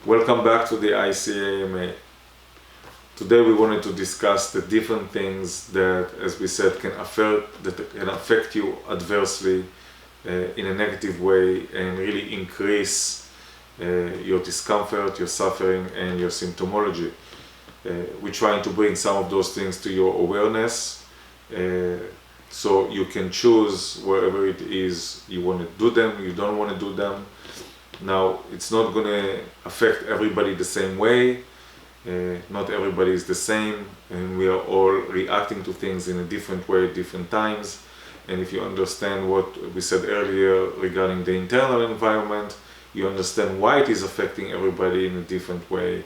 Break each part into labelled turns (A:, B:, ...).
A: Welcome back to the ICAMA. Today we wanted to discuss the different things that, as we said, can affect you adversely in a negative way and really increase your discomfort, your suffering, and your symptomology. We're trying to bring some of those things to your awareness so you can choose wherever it is you want to do them, you don't want to do them. Now, it's not going to affect everybody the same way. Not everybody is the same, and we are all reacting to things in a different way at different times. And if you understand what we said earlier regarding the internal environment, you understand why it is affecting everybody in a different way,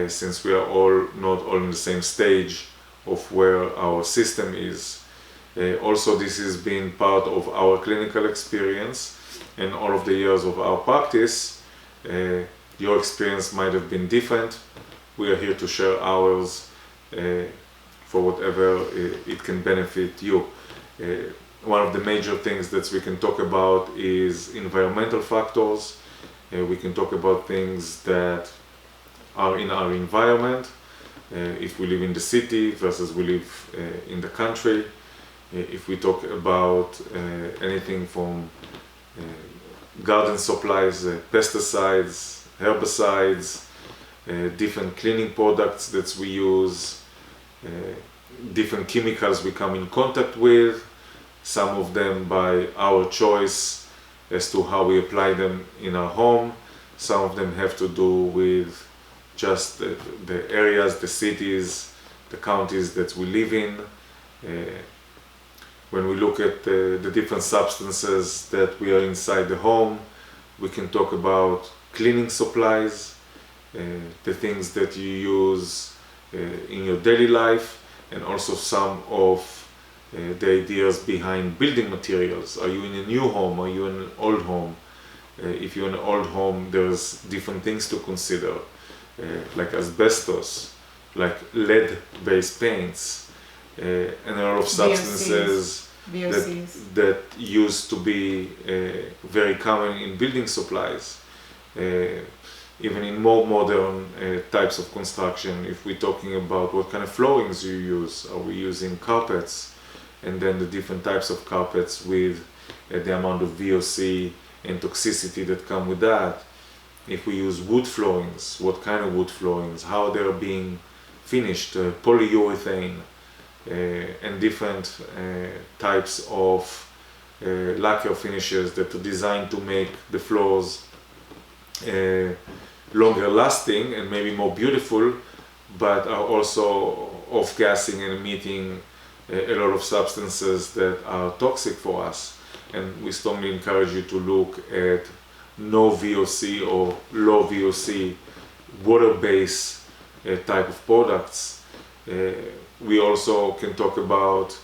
A: since we are all not all in the same stage of where our system is. Also, this has been part of our clinical experience and all of the years of our practice. Your experience might have been different. We are here to share ours for whatever it can benefit you. One of the major things that we can talk about is environmental factors. We can talk about things that are in our environment, if we live in the city versus we live in the country. If we talk about anything from garden supplies, pesticides, herbicides, different cleaning products that we use, different chemicals we come in contact with, some of them by our choice as to how we apply them in our home. Some of them have to do with just the areas, the cities, the counties that we live in. When we look at the different substances that we are inside the home, we can talk about cleaning supplies, the things that you use in your daily life, and also some of the ideas behind building materials. Are you in a new home? Are you in an old home? If you're in an old home, there's different things to consider, like asbestos, like lead-based paints, and a lot of substances that used to be very common in building supplies. Even in more modern types of construction, if we're talking about what kind of floorings you use, are we using carpets, and then the different types of carpets with the amount of VOC and toxicity that come with that. If we use wood floorings, what kind of wood floorings, how they're being finished, polyurethane, and different types of lacquer finishes that are designed to make the floors longer lasting and maybe more beautiful, but are also off-gassing and emitting a lot of substances that are toxic for us. And we strongly encourage you to look at no VOC or low VOC water-based type of products. We also can talk about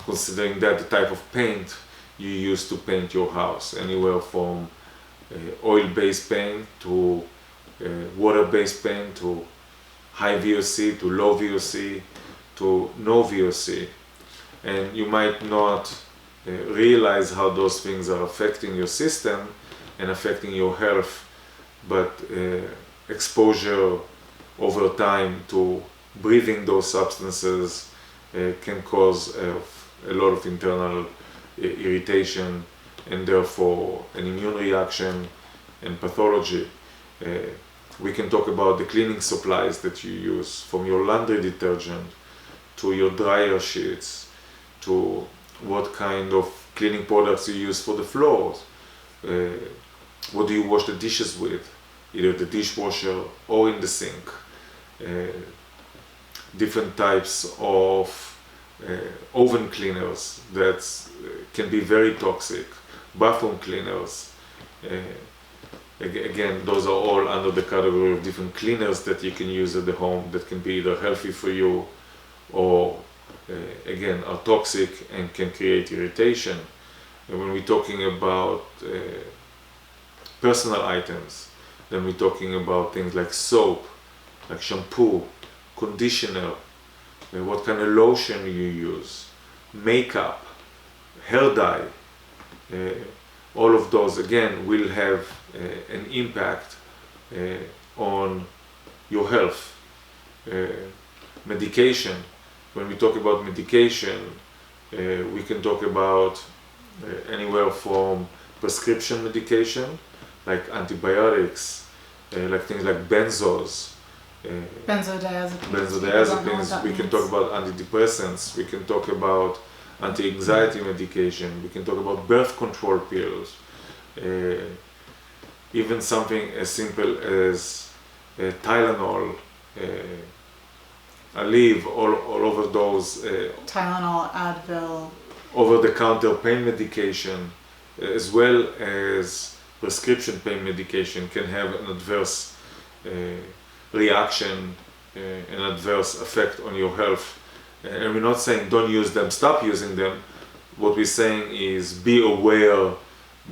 A: considering that the type of paint you use to paint your house, anywhere from oil-based paint to water-based paint to high VOC to low VOC to no VOC. And you might not realize how those things are affecting your system and affecting your health, but exposure over time to breathing those substances can cause a lot of internal irritation and therefore an immune reaction and pathology. We can talk about the cleaning supplies that you use, from your laundry detergent to your dryer sheets to what kind of cleaning products you use for the floors. What do you wash the dishes with, either the dishwasher or in the sink. Different types of oven cleaners that can be very toxic, bathroom cleaners. Again, those are all under the category of different cleaners that you can use at the home that can be either healthy for you or again are toxic and can create irritation. And when we're talking about personal items, then we're talking about things like soap, like shampoo, conditioner, what kind of lotion you use, makeup, hair dye. All of those again will have an impact on your health. Medication, when we talk about medication, we can talk about anywhere from prescription medication, like antibiotics, like things like benzos, benzodiazepines. We can talk about antidepressants. We can talk about anti-anxiety medication. We can talk about birth control pills. Even something as simple as Tylenol, Aleve, all over those.
B: Tylenol, Advil.
A: Over-the-counter pain medication, as well as prescription pain medication, can have an adverse reaction, an adverse effect on your health. And we're not saying don't use them, stop using them. What we're saying is be aware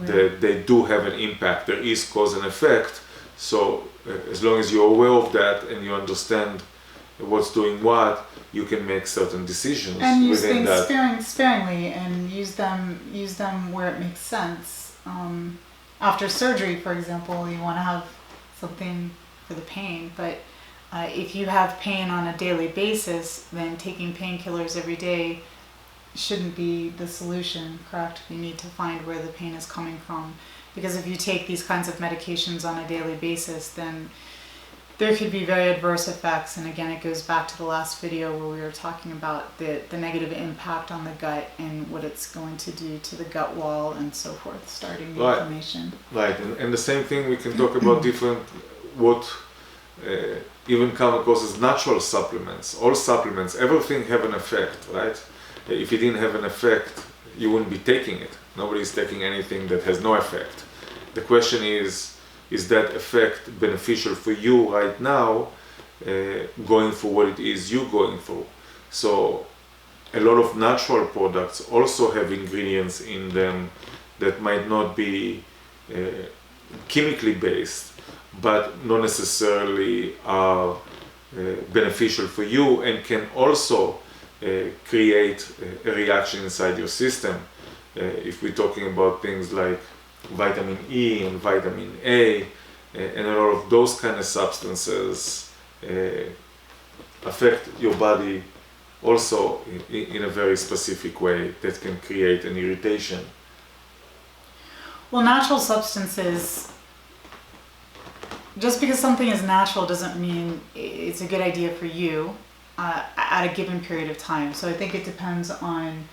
A: that they do have an impact. There is cause and effect. So as long as you're aware of that and you understand what's doing what, you can make certain decisions
B: and use
A: within
B: things
A: that.
B: sparingly, and use them where it makes sense. After surgery, for example, you want to have something for the pain, but if you have pain on a daily basis, then taking painkillers every day shouldn't be the solution, correct? You need to find where the pain is coming from, because if you take these kinds of medications on a daily basis, then there could be very adverse effects. And again, it goes back to the last video where we were talking about the negative impact on the gut and what it's going to do to the gut wall and so forth, starting the inflammation.
A: Right, and the same thing we can talk about different, what even come across as natural supplements. All supplements, everything have an effect, right? If it didn't have an effect, you wouldn't be taking it. Nobody's taking anything that has no effect. The question is that effect beneficial for you right now, going through what it is you're going through? So a lot of natural products also have ingredients in them that might not be chemically based, but not necessarily are beneficial for you, and can also create a reaction inside your system. If we're talking about things like vitamin E and vitamin A, and a lot of those kind of substances affect your body also in a very specific way that can create an irritation.
B: Well, natural substances, just because something is natural doesn't mean it's a good idea for you at a given period of time. So I think it depends on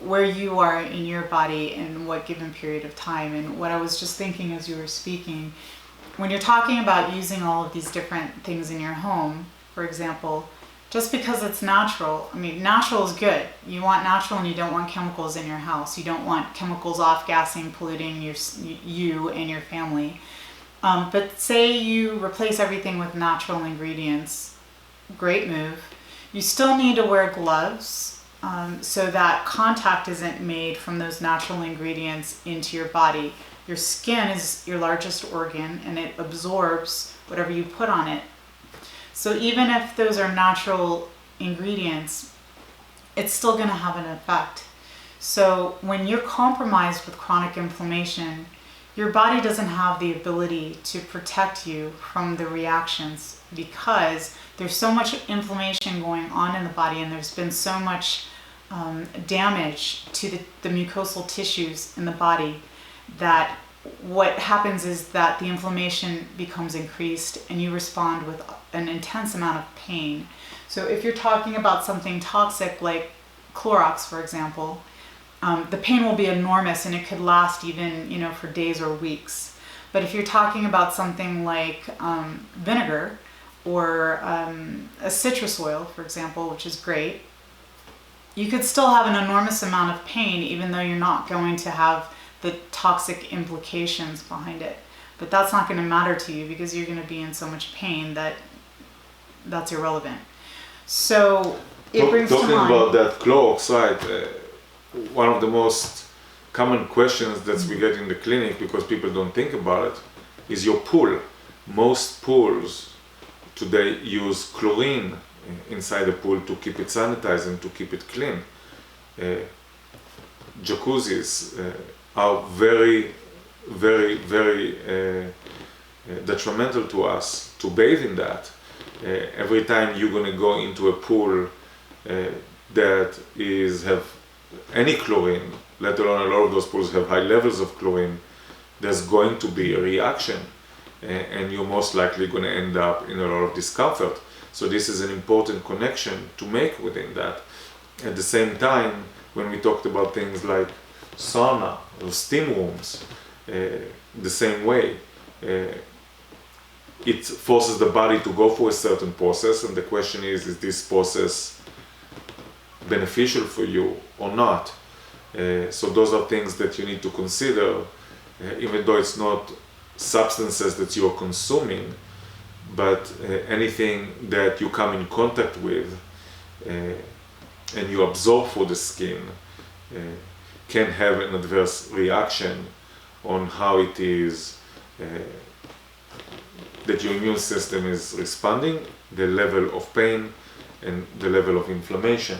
B: where you are in your body and what given period of time. And what I was just thinking as you were speaking, when you're talking about using all of these different things in your home, for example, just because it's natural, I mean, natural is good. You want natural, and you don't want chemicals in your house. You don't want chemicals off-gassing, polluting you and your family. But say you replace everything with natural ingredients, great move. You still need to wear gloves so that contact isn't made from those natural ingredients into your body. Your skin is your largest organ, and it absorbs whatever you put on it. So even if those are natural ingredients, it's still going to have an effect. So when you're compromised with chronic inflammation, your body doesn't have the ability to protect you from the reactions, because there's so much inflammation going on in the body, and there's been so much damage to the mucosal tissues in the body, that what happens is that the inflammation becomes increased and you respond with an intense amount of pain. So if you're talking about something toxic like Clorox, for example, the pain will be enormous, and it could last even, for days or weeks. But if you're talking about something like vinegar or a citrus oil, for example, which is great, you could still have an enormous amount of pain, even though you're not going to have the toxic implications behind it. But that's not going to matter to you, because you're going to be in so much pain that that's irrelevant. So it brings to mind...
A: Talking about that Clorox, right? One of the most common questions that we get in the clinic, because people don't think about it, is your pool. Most pools today use chlorine inside the pool to keep it sanitized and to keep it clean. Jacuzzis are very, very, very detrimental to us to bathe in that. Every time you're going to go into a pool that have any chlorine, let alone a lot of those pools have high levels of chlorine, there's going to be a reaction, and you're most likely going to end up in a lot of discomfort. So this is an important connection to make within that. At the same time, when we talked about things like sauna or steam rooms, the same way, it forces the body to go through a certain process, and the question is this process beneficial for you or not? So those are things that you need to consider, even though it's not substances that you are consuming, but anything that you come in contact with and you absorb through the skin can have an adverse reaction on how it is that your immune system is responding, the level of pain and the level of inflammation.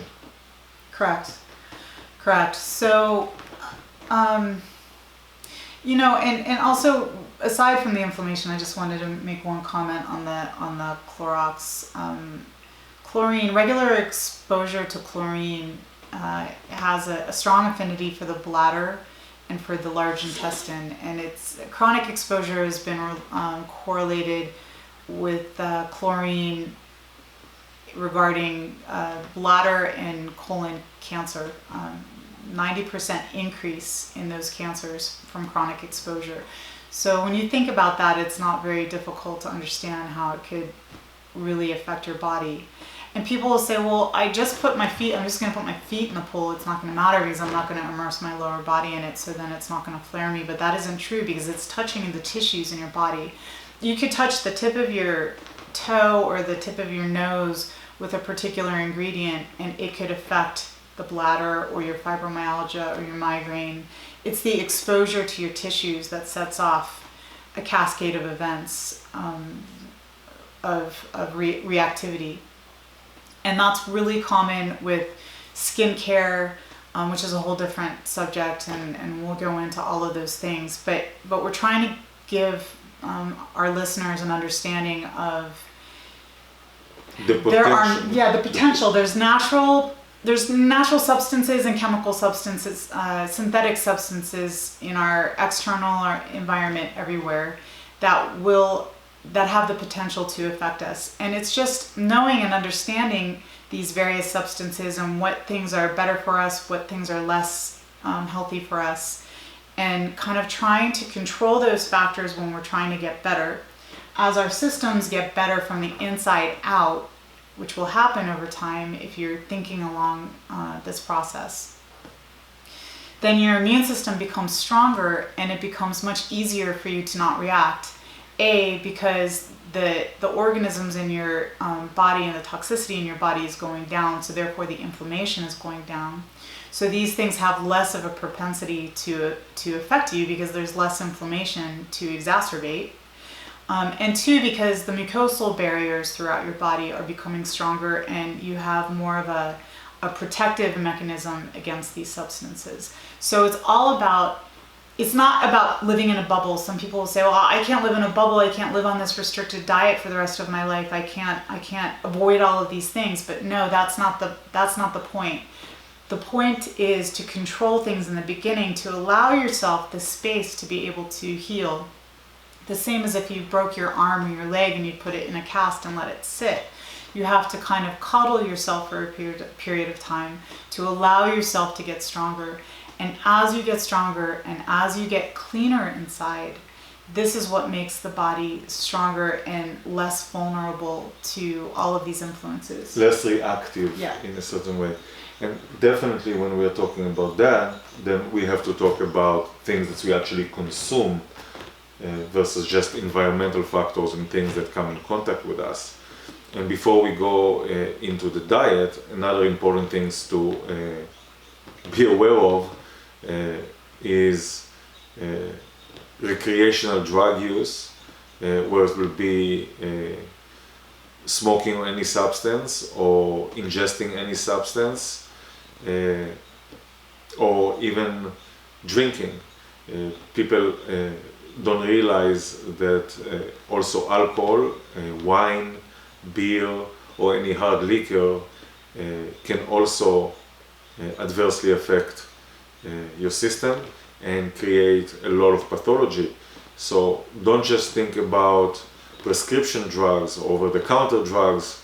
B: Correct. So, you know, and also aside from the inflammation, I just wanted to make one comment on the Clorox. Chlorine, regular exposure to chlorine has a strong affinity for the bladder and for the large intestine, and its chronic exposure has been correlated with chlorine regarding bladder and colon cancer. 90% increase in those cancers from chronic exposure. So when you think about that, it's not very difficult to understand how it could really affect your body. And people will say, well, I'm just going to put my feet in the pool. It's not going to matter because I'm not going to immerse my lower body in it, so then it's not going to flare me. But that isn't true because it's touching the tissues in your body. You could touch the tip of your toe or the tip of your nose with a particular ingredient, and it could affect the bladder or your fibromyalgia or your migraine. It's the exposure to your tissues that sets off a cascade of events of reactivity. And that's really common with skincare, which is a whole different subject, and we'll go into all of those things. But we're trying to give our listeners an understanding of
A: the potential.
B: The potential. There's natural substances and chemical substances, synthetic substances in our external environment everywhere that have the potential to affect us. And it's just knowing and understanding these various substances and what things are better for us, what things are less healthy for us, and kind of trying to control those factors when we're trying to get better. As our systems get better from the inside out, which will happen over time if you're thinking along this process, then your immune system becomes stronger and it becomes much easier for you to not react. Because the organisms in your body and the toxicity in your body is going down, so therefore the inflammation is going down. So these things have less of a propensity to affect you because there's less inflammation to exacerbate. And two, because the mucosal barriers throughout your body are becoming stronger and you have more of a protective mechanism against these substances. So it's not about living in a bubble. Some people will say, well, I can't live in a bubble. I can't live on this restricted diet for the rest of my life. I can't avoid all of these things. But no, that's not the point. The point is to control things in the beginning, to allow yourself the space to be able to heal. The same as if you broke your arm or your leg and you put it in a cast and let it sit. You have to kind of coddle yourself for a period of time to allow yourself to get stronger. And as you get stronger and as you get cleaner inside, this is what makes the body stronger and less vulnerable to all of these influences.
A: Less reactive in a certain way. And definitely when we are talking about that, then we have to talk about things that we actually consume versus just environmental factors and things that come in contact with us. And before we go into the diet, another important things to be aware of is recreational drug use, where it will be smoking any substance or ingesting any substance, or even drinking. People don't realize that also alcohol, wine, beer, or any hard liquor can also adversely affect your system and create a lot of pathology. So don't just think about prescription drugs, over-the-counter drugs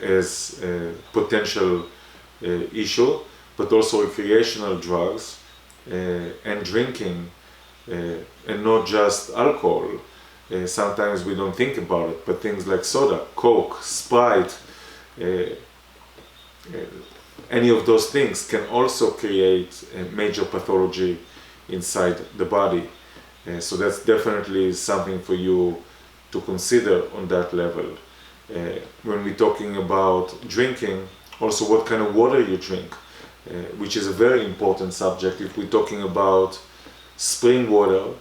A: as a potential issue, but also recreational drugs and drinking, and not just alcohol. Sometimes we don't think about it, but things like soda, Coke, Sprite, any of those things can also create major pathology inside the body. So that's definitely something for you to consider on that level. When we're talking about drinking, also what kind of water you drink, which is a very important subject. If we're talking about spring water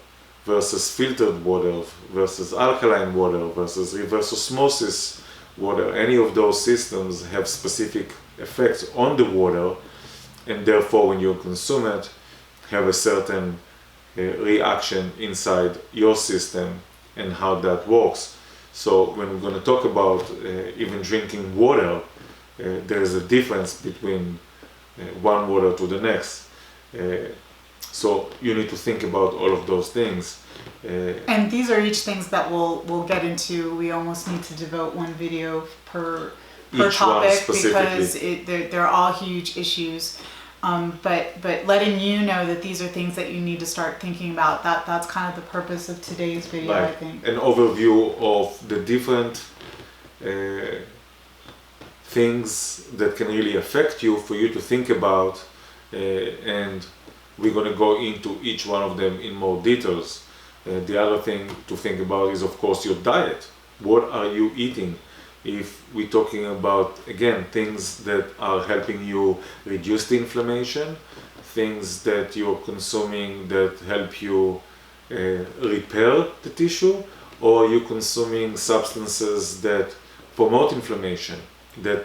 A: versus filtered water versus alkaline water versus reverse osmosis water, any of those systems have specific effects on the water, and therefore when you consume it, have a certain reaction inside your system and how that works. So when we're going to talk about even drinking water, there is a difference between one water to the next. So you need to think about all of those things.
B: And these are each things that we'll get into. We almost need to devote one video per topic because they're all huge issues. But letting you know that these are things that you need to start thinking about. That's kind of the purpose of today's video,
A: like
B: I think.
A: An overview of the different things that can really affect you for you to think about, and we're going to go into each one of them in more details. The other thing to think about is, of course, your diet. What are you eating? If we're talking about, again, things that are helping you reduce the inflammation, things that you're consuming that help you repair the tissue, or you're consuming substances that promote inflammation, that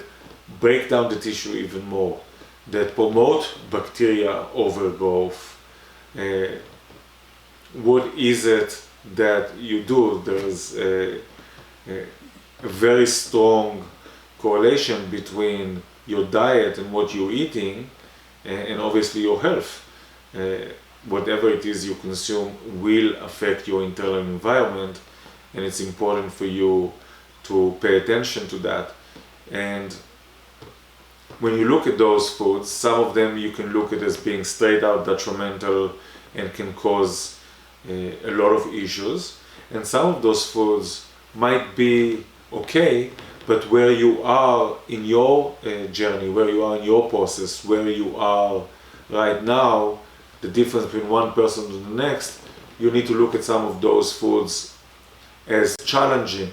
A: break down the tissue even more, that promote bacteria overgrowth. What is it that you do? There's a very strong correlation between your diet and what you're eating, and obviously your health. Whatever it is you consume will affect your internal environment, and it's important for you to pay attention to that. And when you look at those foods, some of them you can look at as being straight out detrimental and can cause a lot of issues, and some of those foods might be okay, but where you are in your journey, where you are in your process, where you are right now, the difference between one person to the next, you need to look at some of those foods as challenging.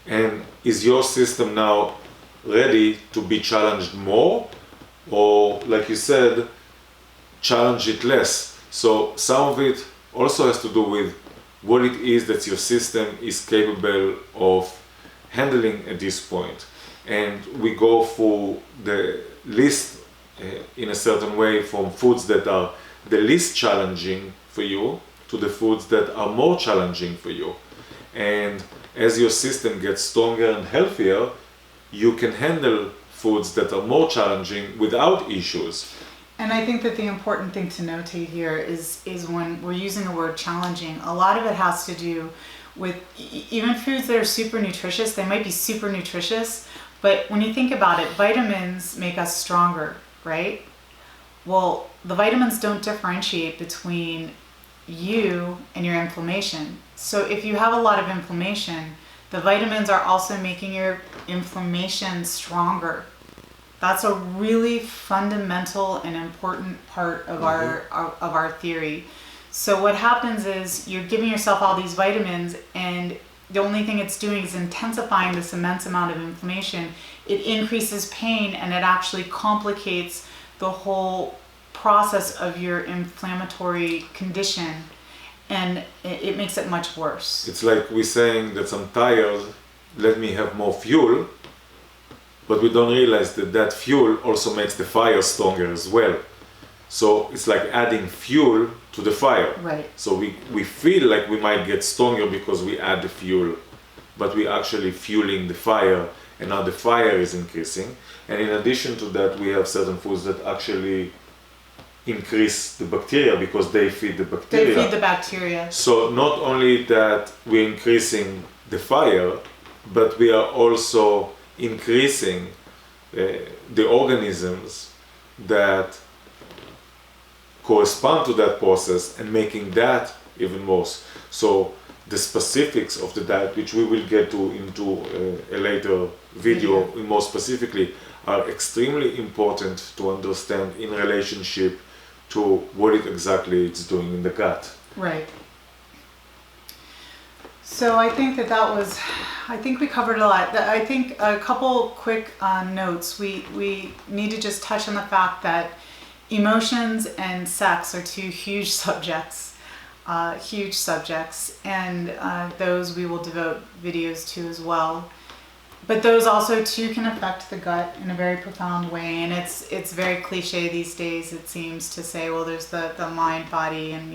A: And is your system now ready to be challenged more, or, like you said, challenge it less? So some of it also has to do with what it is that your system is capable of handling at this point. And we go through the list in a certain way, from foods that are the least challenging for you to the foods that are more challenging for you. And as your system gets stronger and healthier, you can handle foods that are more challenging without issues.
B: And I think that the important thing to notate here is when we're using the word challenging, a lot of it has to do with even foods that are super nutritious. They might be super nutritious, but when you think about it, vitamins make us stronger, right? Well, the vitamins don't differentiate between you and your inflammation. So if you have a lot of inflammation, the vitamins are also making your inflammation stronger. That's a really fundamental and important part of our theory. So what happens is you're giving yourself all these vitamins, and the only thing it's doing is intensifying this immense amount of inflammation. It increases pain, and it actually complicates the whole process of your inflammatory condition, and it makes it much worse.
A: It's like we're saying that I'm tired, let me have more fuel, but we don't realize that that fuel also makes the fire stronger as well. So it's like adding fuel to the fire.
B: Right.
A: So we feel like we might get stronger because we add the fuel, but we actually fueling the fire, and now the fire is increasing. And in addition to that, we have certain foods that actually increase the bacteria because they feed the bacteria.
B: They feed the bacteria.
A: So not only that we're increasing the fire, but we are also increasing the organisms that correspond to that process and making that even worse. So the specifics of the diet, which we will get to into a later video more specifically, are extremely important to understand in relationship to what it exactly it's doing in the gut.
B: Right. So I think I think we covered a lot. I think a couple quick notes. We need to just touch on the fact that emotions and sex are two huge subjects, and those we will devote videos to as well. But those also too can affect the gut in a very profound way, and it's very cliche these days, it seems, to say, well, there's the mind body and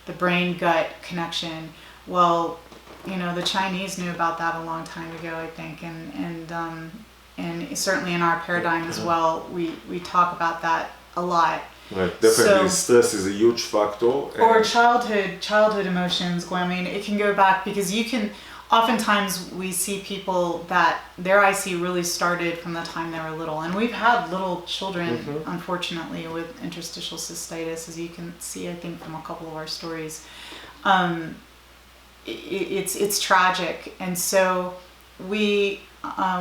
B: the brain gut connection. Well, the Chinese knew about that a long time ago, I think, and certainly in our paradigm as well, we talk about that a lot.
A: Right, definitely. Stress is a huge factor.
B: Or childhood emotions. I mean, it can go back because oftentimes we see people that their IC really started from the time they were little. And we've had little children, unfortunately, with interstitial cystitis, as you can see, I think, from a couple of our stories. It's tragic. And so we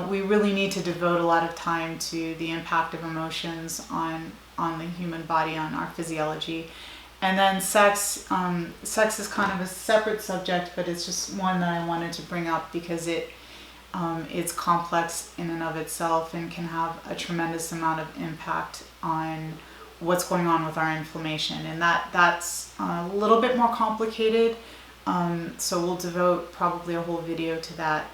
B: really need to devote a lot of time to the impact of emotions on the human body, on our physiology. And then sex is kind of a separate subject, but it's just one that I wanted to bring up because it's complex in and of itself and can have a tremendous amount of impact on what's going on with our inflammation. And that's a little bit more complicated, so we'll devote probably a whole video to that.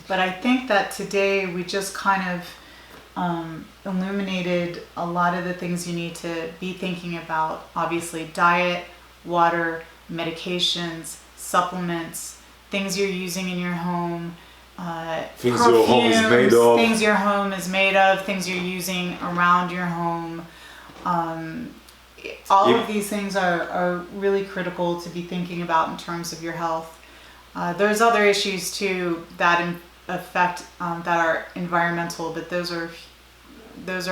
B: But I think that today we just kind of illuminated a lot of the things you need to be thinking about. Obviously, diet, water, medications, supplements, things you're using in your home,
A: things
B: perfumes,
A: your home is made of.
B: Things your home is made of, things you're using around your home. All of these things are really critical to be thinking about in terms of your health. There's other issues too that affect that are environmental, but those are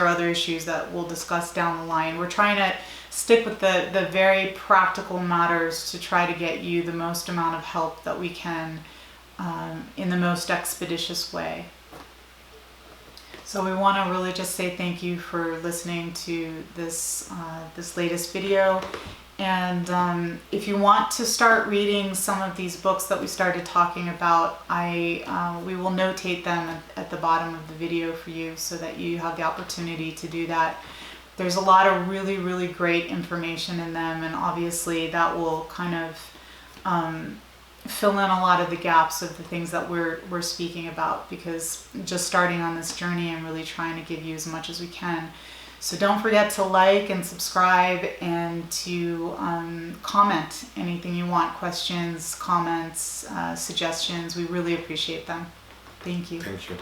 B: other issues that we'll discuss down the line. We're trying to stick with the very practical matters to try to get you the most amount of help that we can in the most expeditious way. So we want to really just say thank you for listening to this latest video. And if you want to start reading some of these books that we started talking about, we will notate them at the bottom of the video for you so that you have the opportunity to do that. There's a lot of really, really great information in them, and obviously that will kind of fill in a lot of the gaps of the things that we're speaking about, because just starting on this journey and really trying to give you as much as we can. So don't forget to like and subscribe and to comment anything you want, questions, comments, suggestions. We really appreciate them. Thank you.
A: Thank you.